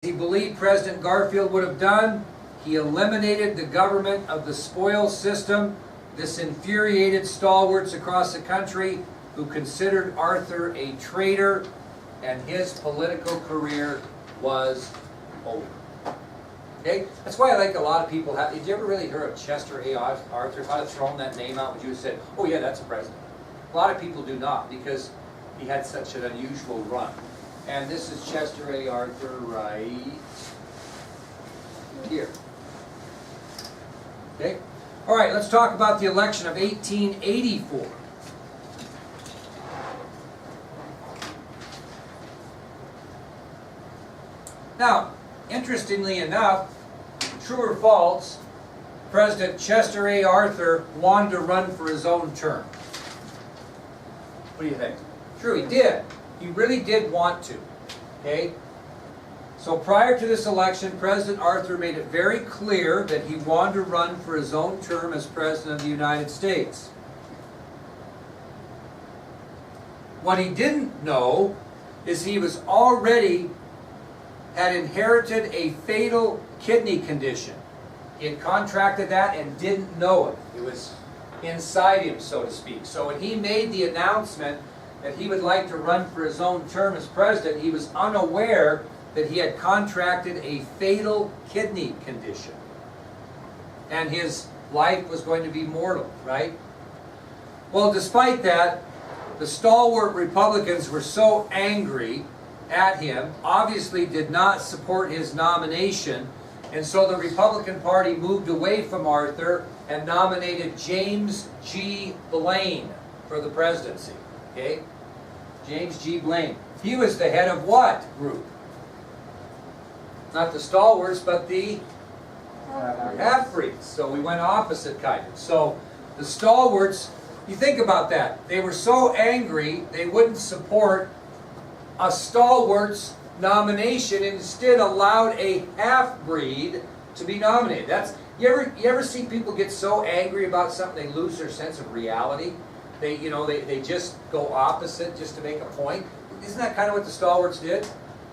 he believed President Garfield would have done. He eliminated the government of the spoils system. This infuriated stalwarts across the country who considered Arthur a traitor, and his political career was over. Okay? That's why I like a lot of people have. Did you ever really hear of Chester A. Arthur? If I had thrown that name out, would you have said, oh yeah, that's a president? A lot of people do not, because he had such an unusual run. And this is Chester A. Arthur right here. Okay? All right, let's talk about the election of 1884. Now, interestingly enough, true or false, President Chester A. Arthur wanted to run for his own term. What do you think? True, he did. He really did want to. Okay? So prior to this election, President Arthur made it very clear that he wanted to run for his own term as President of the United States. What he didn't know is he was already had inherited a fatal kidney condition. He had contracted that and didn't know it. It was inside him, so to speak. So when he made the announcement that he would like to run for his own term as president, he was unaware that he had contracted a fatal kidney condition. And his life was going to be mortal, right? Well, despite that, the stalwart Republicans were so angry at him, obviously did not support his nomination, and so the Republican Party moved away from Arthur and nominated James G. Blaine for the presidency. Okay? James G. Blaine. He was the head of what group? Not the stalwarts, but the half-breeds. So we went opposite kind of. So the stalwarts, you think about that. They were so angry they wouldn't support a stalwart's nomination, and instead allowed a half-breed to be nominated. That's you ever see people get so angry about something they lose their sense of reality? They just go opposite just to make a point. Isn't that kind of what the stalwarts did?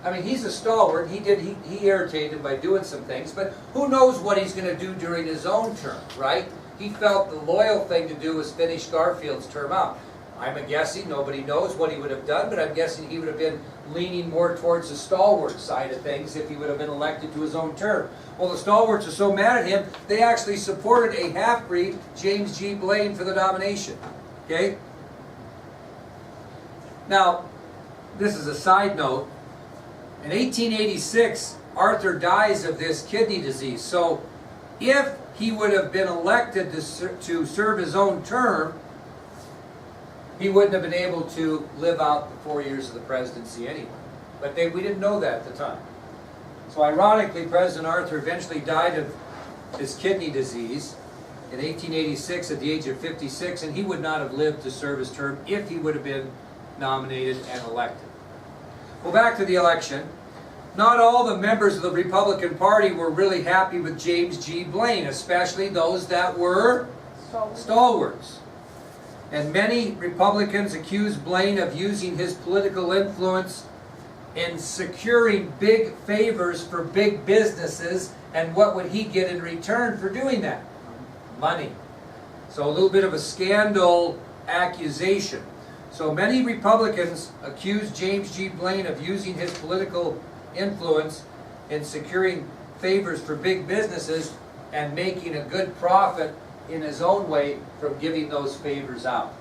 I mean, he's a stalwart. He irritated him by doing some things, but who knows what he's going to do during his own term, right? He felt the loyal thing to do was finish Garfield's term out. I'm guessing, nobody knows what he would have done, but I'm guessing he would have been leaning more towards the stalwart side of things if he would have been elected to his own term. Well, the stalwarts are so mad at him, they actually supported a half-breed, James G. Blaine, for the nomination. Okay? Now, this is a side note. In 1886, Arthur dies of this kidney disease. So, if he would have been elected to serve his own term, he wouldn't have been able to live out the 4 years of the presidency anyway. But we didn't know that at the time. So ironically, President Arthur eventually died of his kidney disease in 1886 at the age of 56, and he would not have lived to serve his term if he would have been nominated and elected. Well, back to the election. Not all the members of the Republican Party were really happy with James G. Blaine, especially those that were stalwarts. And many Republicans accused Blaine of using his political influence in securing big favors for big businesses. And what would he get in return for doing that? Money. So a little bit of a scandal accusation. So many Republicans accused James G. Blaine of using his political influence in securing favors for big businesses and making a good profit in his own way from giving those favors out.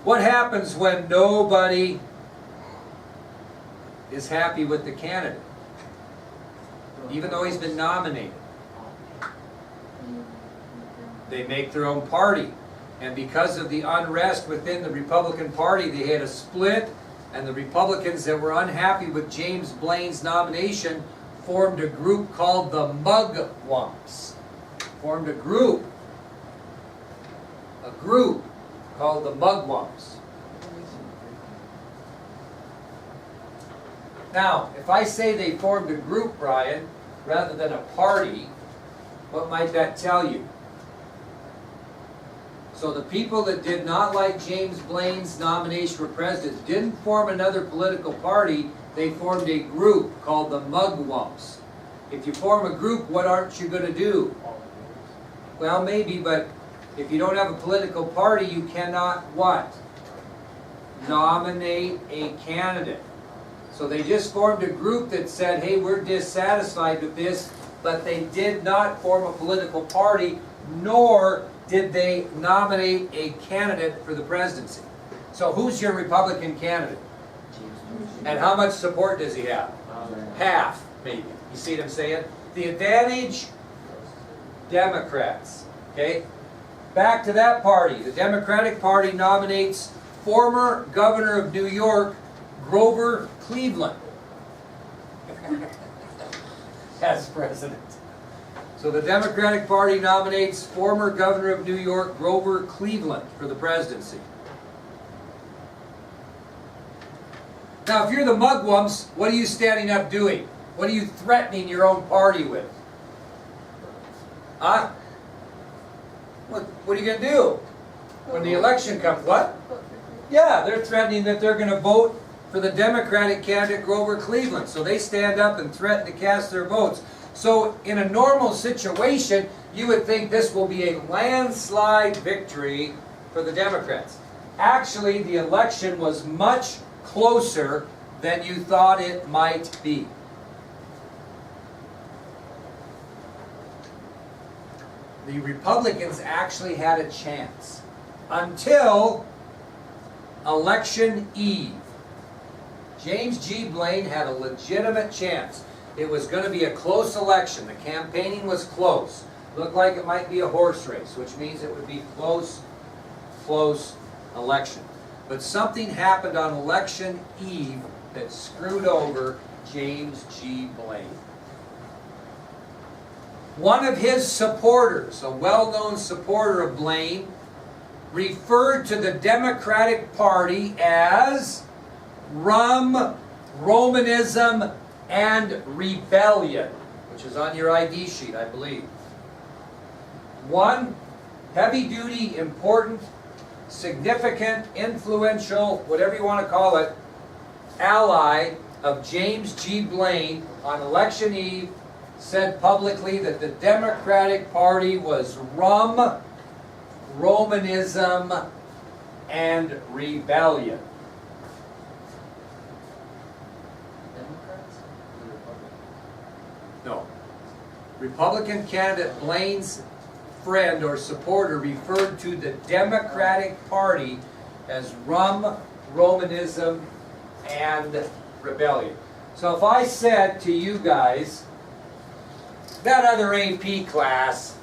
What happens when nobody is happy with the candidate, even though he's been nominated? They make their own party. And because of the unrest within the Republican Party, they had a split, and the Republicans that were unhappy with James Blaine's nomination formed a group called the Mugwumps. Formed a group called the Mugwumps. Now, if I say they formed a group, Brian, rather than a party, what might that tell you? So the people that did not like James Blaine's nomination for president didn't form another political party, they formed a group called the Mugwumps. If you form a group, what aren't you going to do? Well, maybe, but if you don't have a political party, you cannot what? Nominate a candidate. So they just formed a group that said, hey, we're dissatisfied with this, but they did not form a political party, nor did they nominate a candidate for the presidency. So who's your Republican candidate? And how much support does he have? Half, maybe. You see what I'm saying? The advantage, Democrats. Okay? Back to that party. The Democratic Party nominates former governor of New York, Grover Cleveland, as president. So the Democratic Party nominates former governor of New York, Grover Cleveland, for the presidency. Now, if you're the Mugwumps, what are you standing up doing? What are you threatening your own party with? Huh? What are you going to do when the election comes? What? Yeah, they're threatening that they're going to vote for the Democratic candidate, Grover Cleveland. So they stand up and threaten to cast their votes. So in a normal situation, you would think this will be a landslide victory for the Democrats. Actually, the election was much closer than you thought it might be. The Republicans actually had a chance until election eve. James G. Blaine had a legitimate chance. It was going to be a close election. The campaigning was close. Looked like it might be a horse race, which means it would be close election. But something happened on election eve that screwed over James G. Blaine. One of his supporters, a well-known supporter of Blaine, referred to the Democratic Party as rum, Romanism, and rebellion, which is on your ID sheet, I believe. One heavy-duty, important, significant, influential, whatever you want to call it, ally of James G. Blaine on election eve said publicly that the Democratic Party was rum, Romanism, and rebellion. No. Republican candidate Blaine's friend or supporter referred to the Democratic Party as rum, Romanism, and rebellion. So if I said to you guys, that other AP class,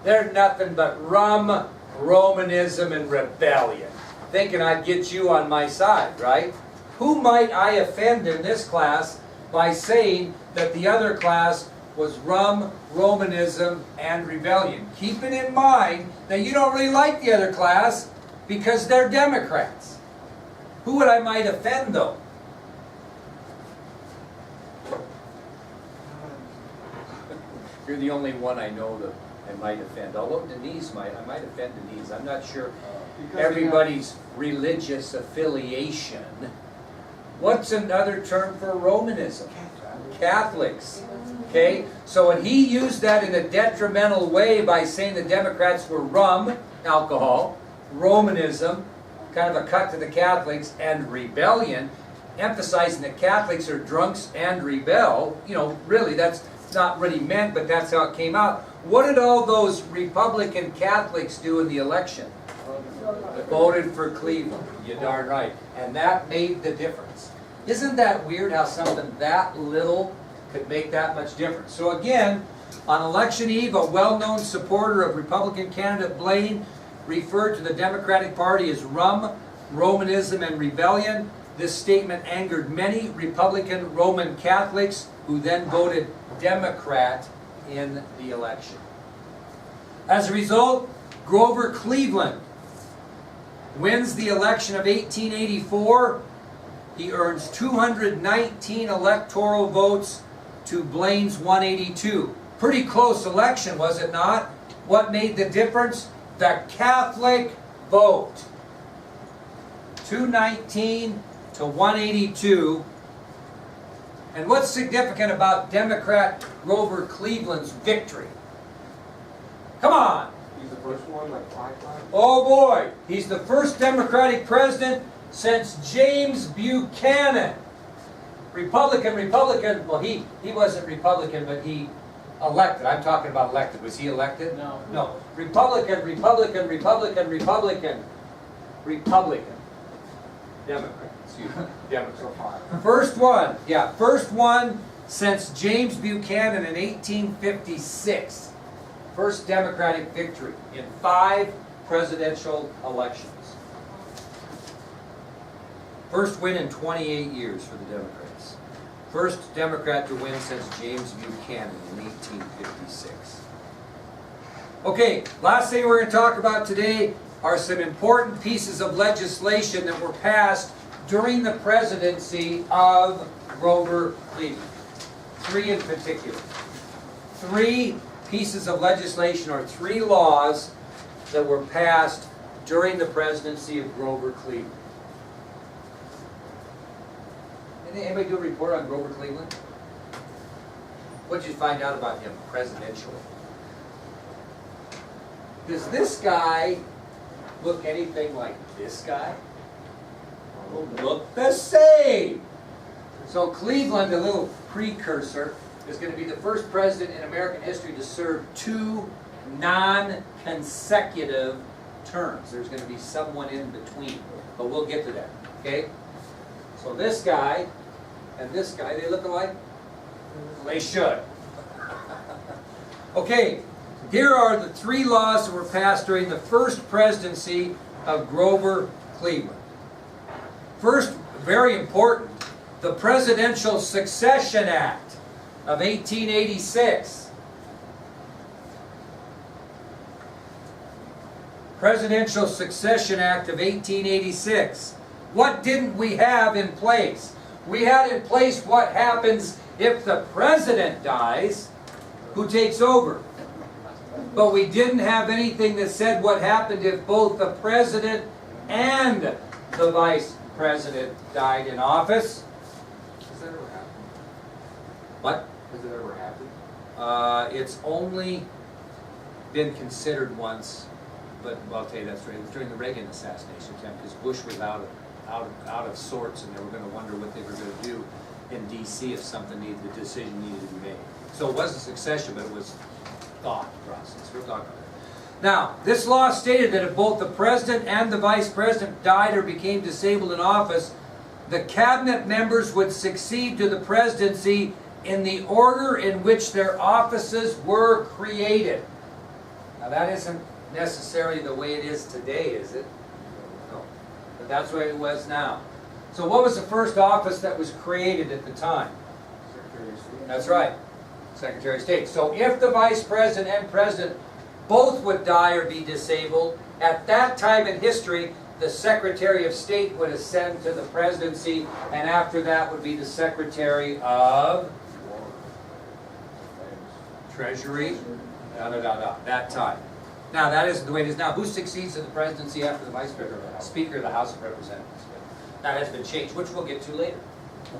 they're nothing but rum, Romanism, and rebellion, thinking I'd get you on my side, right? Who might I offend in this class by saying that the other class was rum, Romanism, and rebellion? Keeping in mind that you don't really like the other class because they're Democrats. Who would I might offend, though? You're the only one I know that I might offend. Although Denise might, I might offend Denise. I'm not sure everybody's religious affiliation. What's another term for Romanism? Catholics. Okay? So when he used that in a detrimental way by saying the Democrats were rum, alcohol, Romanism, kind of a cut to the Catholics, and rebellion, emphasizing that Catholics are drunks and rebel, you know, really that's not really meant, but that's how it came out. What did all those Republican Catholics do in the election? They voted for Cleveland. You're darn right. And that made the difference. Isn't that weird how something that little could make that much difference? So again, on election eve, a well-known supporter of Republican candidate Blaine referred to the Democratic Party as rum, Romanism, and rebellion. This statement angered many Republican Roman Catholics who then voted Democrat in the election. As a result, Grover Cleveland wins the election of 1884. He earns 219 electoral votes to Blaine's 182. Pretty close election, was it not? What made the difference? the Catholic vote. 219 to 182. And what's significant about Democrat Grover Cleveland's victory? Come on! He's the first one, like 5 times? Oh boy! He's the first Democratic president since James Buchanan. Republican, well he wasn't Republican, but he elected. I'm talking about elected. Was he elected? No. No. Republican. Democrat. Excuse me. Democrat. First one since James Buchanan in 1856. First Democratic victory in 5 presidential elections. First win in 28 years for the Democrats. First Democrat to win since James Buchanan in 1856. Okay, last thing we're going to talk about today are some important pieces of legislation that were passed during the presidency of Grover Cleveland. 3 in particular. 3 pieces of legislation or 3 laws that were passed during the presidency of Grover Cleveland. Anybody do a report on Grover Cleveland? What did you find out about him presidentially? Does this guy look anything like this guy? Look the same! So Cleveland, a little precursor, is going to be the first president in American history to serve 2 non-consecutive terms. There's going to be someone in between, but we'll get to that, okay? So this guy and this guy, they look alike? They should. Okay, here are the 3 laws that were passed during the first presidency of Grover Cleveland. First, very important, the Presidential Succession Act of 1886. Presidential Succession Act of 1886. What didn't we have in place? We had in place what happens if the president dies, who takes over. But we didn't have anything that said what happened if both the president and the vice president died in office. Has that ever happened? What? Has it ever happened? It's only been considered once, but well, I'll tell you that's right. It was during the Reagan assassination attempt because Bush was out of sorts, and they were going to wonder what they were going to do in D.C. if the decision needed to be made. So it wasn't succession, but it was thought process. We're talking about it. Now, this law stated that if both the president and the vice president died or became disabled in office, the cabinet members would succeed to the presidency in the order in which their offices were created. Now, that isn't necessarily the way it is today, is it? No. But that's the way it was now. So what was the first office that was created at the time? Secretary of State. That's right. Secretary of State. So if the vice president and president both would die or be disabled, at that time in history, the Secretary of State would ascend to the presidency, and after that would be the Secretary of Treasury, that time. Now, that isn't the way it is now. Who succeeds to the presidency after the vice president? Speaker of the House of Representatives. That has been changed, which we'll get to later.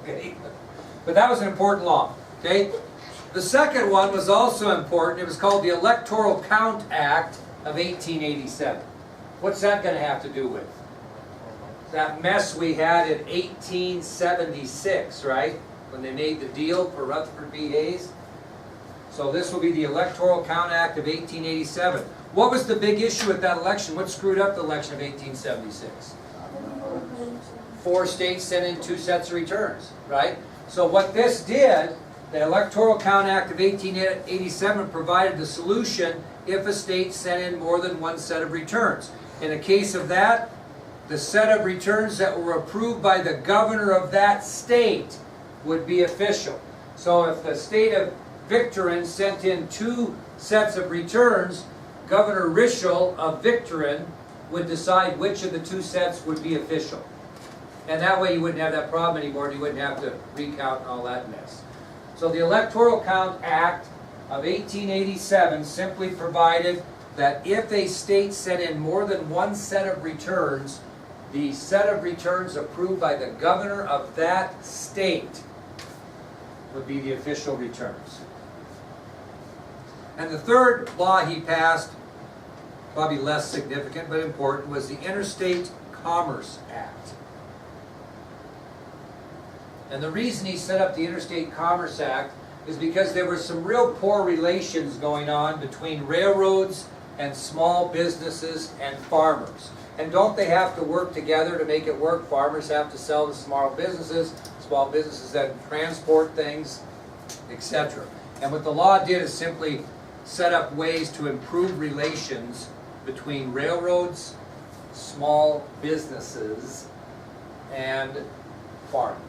Okay? But that was an important law. Okay? The second one was also important. It was called the Electoral Count Act of 1887. What's that going to have to do with? That mess we had in 1876, right? When they made the deal for Rutherford B. Hayes. So this will be the Electoral Count Act of 1887. What was the big issue with that election? What screwed up the election of 1876? 4 states sent in 2 sets of returns, right? So what this did, the Electoral Count Act of 1887 provided the solution if a state sent in more than 1 set of returns. In the case of that, the set of returns that were approved by the governor of that state would be official. So if the state of Victorin sent in 2 sets of returns, Governor Rischel of Victorin would decide which of the 2 sets would be official. And that way you wouldn't have that problem anymore, and you wouldn't have to recount and all that mess. So the Electoral Count Act of 1887 simply provided that if a state sent in more than one set of returns, the set of returns approved by the governor of that state would be the official returns. And the third law he passed, probably less significant but important, was the Interstate Commerce Act. And the reason he set up the Interstate Commerce Act is because there were some real poor relations going on between railroads and small businesses and farmers. And don't they have to work together to make it work? Farmers have to sell to small businesses then transport things, etc. And what the law did is simply set up ways to improve relations between railroads, small businesses, and farmers.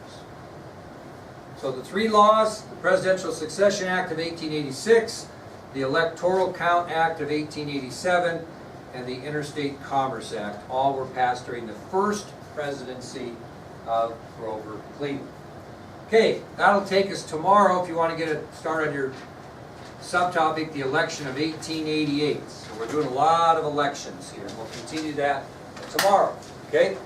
So the three laws, the Presidential Succession Act of 1886, the Electoral Count Act of 1887, and the Interstate Commerce Act, all were passed during the first presidency of Grover Cleveland. Okay, that'll take us tomorrow if you want to get a start on your subtopic, the election of 1888. So we're doing a lot of elections here, and we'll continue that tomorrow. Okay?